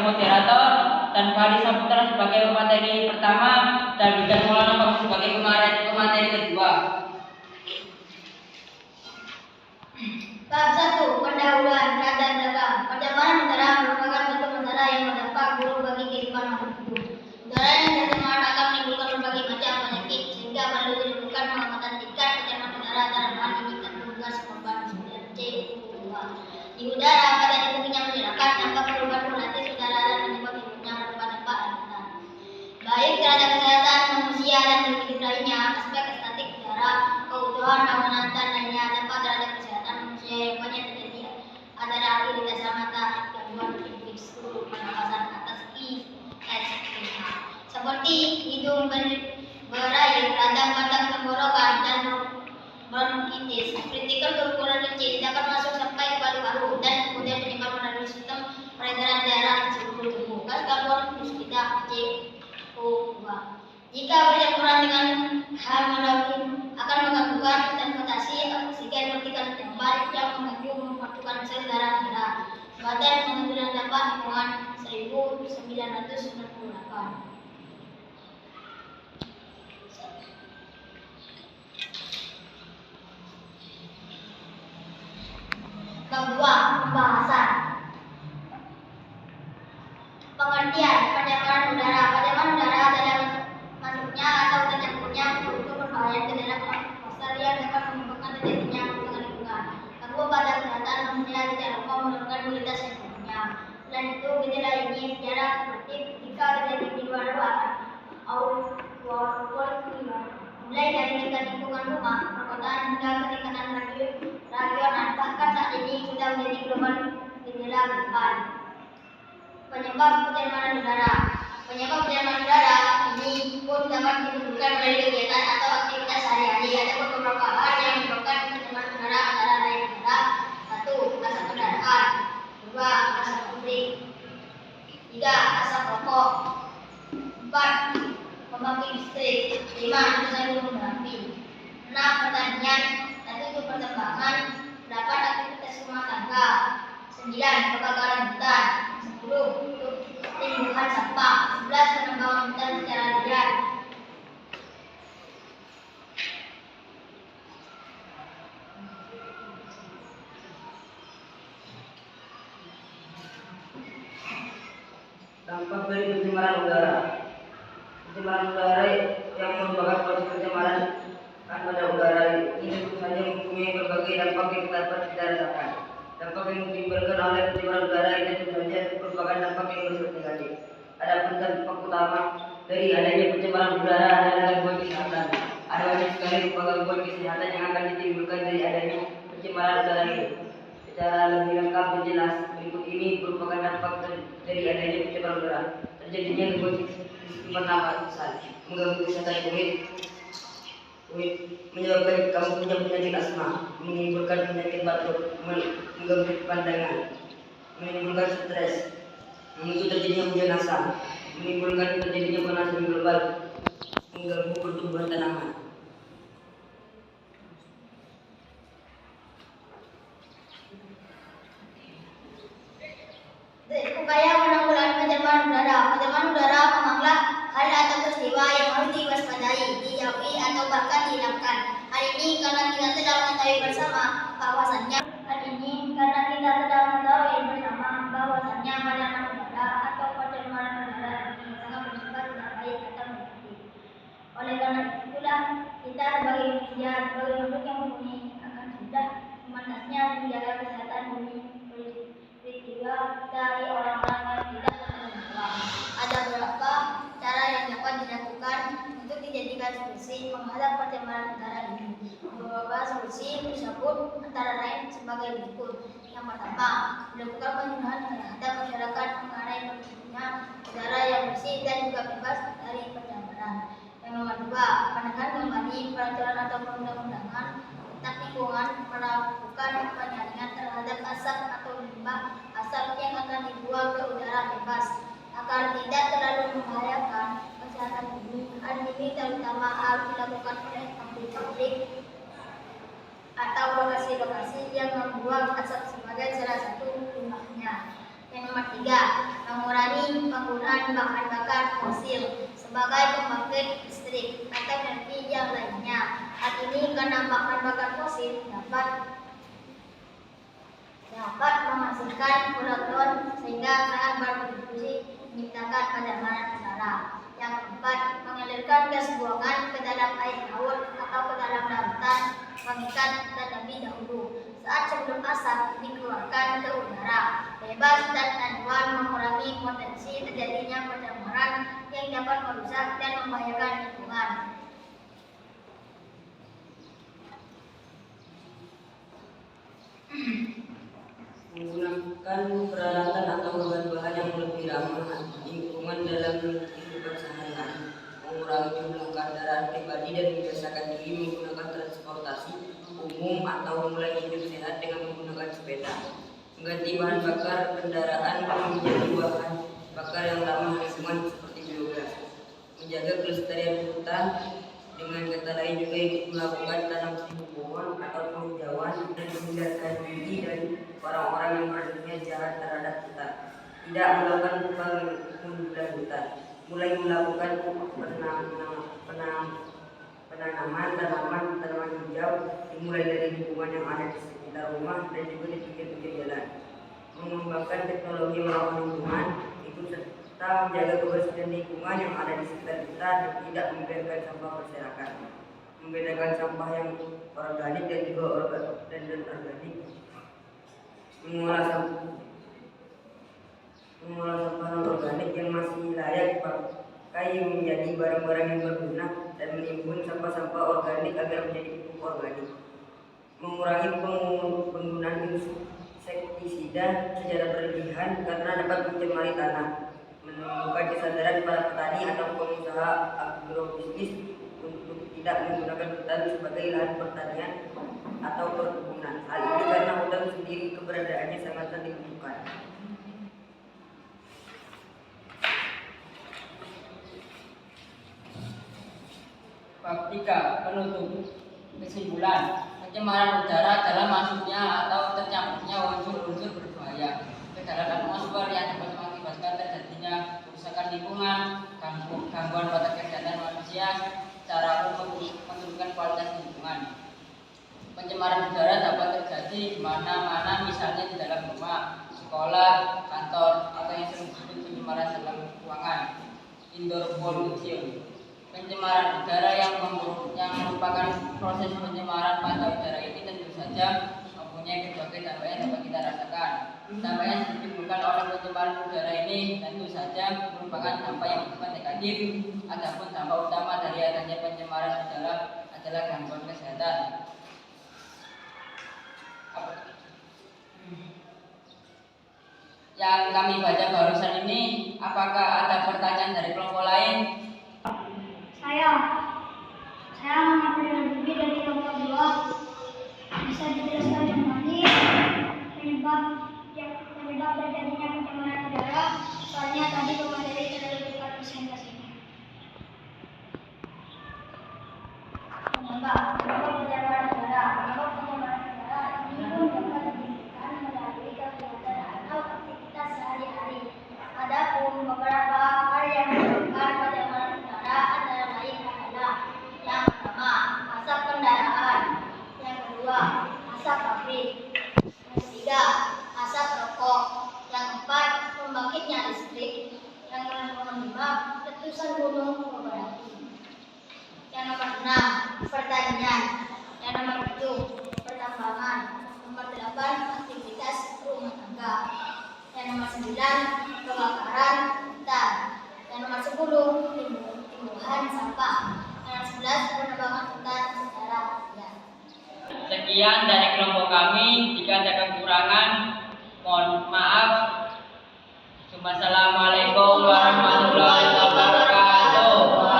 moderator dan Fahri Saputra sebagai pemateri pertama dan Bidan Maulana Bagus sebagai pemateri kedua. Bab 1. Pendahuluan latar belakang. Perjalanan udara merupakan bentuk udara yang berdampak buruk bagi kehidupan makhluk hidup. Udara yang tercemar akan menimbulkan berbagai macam penyakit, sehingga perlu dilakukan pengamatan tingkat pencemaran udara dalam hal ini kandung gas korban 9C2. Di udara pada hidupnya masyarakat tanpa perubahan relatif udara dan penyebab hidupnya berupa dampak lanjutan, baik terhadap kesehatan manusia dan individu lainnya. Aspek estetik udara, keutuhan bangunan dan lainnya dampak terhadap kesehatan manusia yang banyak terjadi adalah irritasi mata, gangguan infeksi pernapasan atas ISPH seperti hidung berair, radang batang tenggorokan dan bronkitis. Kritikal berukuran kecil dapat masuk sampai ke paru-paru dan kemudian menyebar melalui sistem peredaran darah di seluruh tubuh. Gas karbon dioksida CO2 jika bercampuran dengan halogen akan menggangguan transportasi oksigen vertikal tembal yang mengganggu mempertukan sel darah kita. Badan Pengambilan Dampak Lingkungan 1998. Bab 2. Pembahasan. Pengertian pencemaran udara. Pencemaran udara adalah masuknya atau tercampurnya unsur berbahaya ke dalam atmosfer yang dapat menyebabkan terjadinya kerusakan lingkungan, gangguan pada kesehatan manusia, tidak lupa menurunkan kualitas hidupnya. Selain itu, gejala ini secara kumulatif jika terjadi di luar ruangan mulai dari tingkat lingkungan rumah, perkotaan hingga peningkatan regional, bahkan saat ini sudah menjadi global gejala global. Penyebab pencemaran udara. Penyebab pencemaran udara ini pun dapat ditentukan dari kegiatan atau aktivitas sehari-hari. Ada beberapa hal yang menyebabkan pencemaran udara, antara lain adalah 1. Asap kendaraan, 2. Asap pabrik, 3. Asap rokok, 4. Pembangkit listrik, 5. Letusan gunung berapi, 6. Pertanian, 7. Pertambangan, 8. Aktivitas rumah tangga, 9. Kebakaran hutan, 10. Timbuhan sampah, 11. Penambangan hutan secara liar. Dampak dari pencemaran udara. Pencemaran udara yang merupakan proses pencemaran pada udara ini tentu saja mempunyai berbagai dampak yang dapat kita rasakan. Dampak yang ditimbulkan oleh pencemaran udara ini tentu saja merupakan dampak yang bersifat negatif. Adapun dampak utama dari adanya pencemaran udara adalah gangguan kesehatan. Ada banyak sekali gangguan kesehatan yang akan ditimbulkan dari adanya pencemaran udara ini. Secara lebih lengkap dan jelas, berikut ini merupakan dampak dari adanya pencemaran udara. Terjadinya gangguan pernapasan, mengganggu kesehatan kulit, menyebabkan kamu punya penyakit asma, menimbulkan penyakit batuk, mengganggu pandangan, menimbulkan stres, memicu terjadinya hujan asam, menimbulkan terjadinya pemanasan global, mengganggu pertumbuhan tanaman. Upaya penanggulangan pencemaran udara. Pencemaran udara memanglah hal atau peristiwa yang harus diwaspadai, dijauhi atau bahkan dihilangkan. Hal ini karena kita tidak mengetahui bersama bahwasannya pencemaran udara atau pencemaran udara ini sangat bersifat tidak baik atau negatif. Oleh karena itulah kita sebagai manusia, sebagai makhluk yang mempunyai akan sudah semantasnya menjaga kesehatan bumi dari orang-orang yang tidak bertanggung. Ada beberapa cara yang dapat dilakukan untuk dijadikan solusi menghadap pencemaran udara ini. Beberapa solusi tersebut antara lain sebagai berikut. Yang pertama, dilakukan penyuluhan terhadap masyarakat mengenai pentingnya udara yang bersih dan juga bebas dari pencemaran. Yang nomor dua, penegakan kembali peraturan atau perundang-undangan tentang lingkungan, melakukan penyaringan terhadap asap atau limbah asap yang akan dibuang ke udara bebas agar tidak terlalu membahayakan kesehatan bumi. Hal ini terutama harus dilakukan oleh pabrik-pabrik atau lokasi-lokasi yang membuang asap sebagai salah satu limbahnya. Yang nomor 3, mengurangi penggunaan bahan bakar fosil sebagai pembangkit listrik atau energi yang lainnya. Hal ini karena bahan bakar fosil dapat menghasilkan polutan sehingga sangat berkontribusi menciptakan pencemaran udara. Yang keempat, mengalirkan gas buangan ke dalam air laut atau ke dalam lautan mengikat terlebih dahulu saat sebelum asap dikeluarkan ke udara. Bebas dan anual mengurangi potensi terjadinya pencemaran yang dapat merusak dan membahayakan lingkungan. Menggunakan peralatan atau bahan-bahan yang lebih ramah lingkungan dalam kehidupan sehari-hari, mengurangi jumlah kendaraan pribadi dan membiasakan diri menggunakan transportasi umum atau mulai hidup sehat dengan menggunakan sepeda, mengganti bahan bakar kendaraan menjadi bahan bakar yang ramah lingkungan seperti biogas, menjaga kelestarian hutan. Dengan kata lain juga ikut melakukan tanam pohon atau penghijauan dan menghindarkan diri dari orang-orang yang berniat jahat terhadap hutan. Tidak melakukan pengundulan hutan, mulai melakukan penanaman tanaman hijau dimulai dari lingkungan yang ada di sekitar rumah dan juga di pinggir-pinggir jalan. Mengembangkan teknologi merawat lingkungan itu serta menjaga kebersihan lingkungan yang ada di sekitar kita dan tidak membiarkan sampah berserakan. Membedakan sampah yang organik dan juga organik. Mengolah sampah non-organik yang masih layak dipakai menjadi barang-barang yang berguna dan menimbun sampah-sampah organik agar menjadi pupuk organik. Mengurangi penggunaan insektisida secara berlebihan karena dapat mencemari tanah. Menumbuhkan kesadaran para petani atau pengusaha agrobisnis untuk tidak menggunakan hutan sebagai lahan pertanian atau perkebunan. Hal ini karena hutan sendiri keberadaannya sangat dibutuhkan. Bab 3. Penutup. Kesimpulan, pencemaran udara adalah masuknya atau tercampurnya unsur-unsur berbahaya ke dalam atmosfer yang dapat mengakibatkan terjadinya kerusakan lingkungan, gangguan pada kesehatan manusia, secara umum menurunkan kualitas lingkungan. Pencemaran udara dapat terjadi di mana-mana, misalnya di dalam rumah, sekolah, kantor, atau yang sering disebut pencemaran dalam ruangan, indoor pollution. Pencemaran udara yang merupakan proses pencemaran pada udara ini tentu saja mempunyai berbagai dampak yang dapat kita rasakan. Dampak yang ditimbulkan oleh pencemaran udara ini tentu saja merupakan dampak yang bersifat negatif. Adapun dampak utama dari adanya pencemaran udara adalah gangguan kesehatan. Yang kami baca barusan ini, apakah ada pertanyaan dari kelompok lain? Saya mengambil lebih dari kelompok 2. Bisa dijelaskan kembali penyebab terjadinya pencemaran udara? Soalnya tadi pemateri terlalu cepat presentasinya. Penyebab pencemaran udara. Ini pun dapat diberikan melalui kegiatan atau aktivitas sehari-hari. Adapun beberapa hal yang menyebabkan pencemaran udara antara lain adalah: yang pertama, asap kendaraan; yang kedua, asap pabrik; yang ketiga, asap rokok; yang keempat, pembangkitnya listrik; yang nomor 5, letusan gunung berapi; yang nomor 6, pertanian; yang nomor 7, pertambangan; nomor 8, aktivitas rumah tangga; yang nomor 9, kebakaran hutan; yang nomor 10, timbuhan sampah; yang 11, penebangan hutan secara liar. Sekian dari kelompok kami. Jika ada kekurangan, mohon maaf. Wassalamualaikum.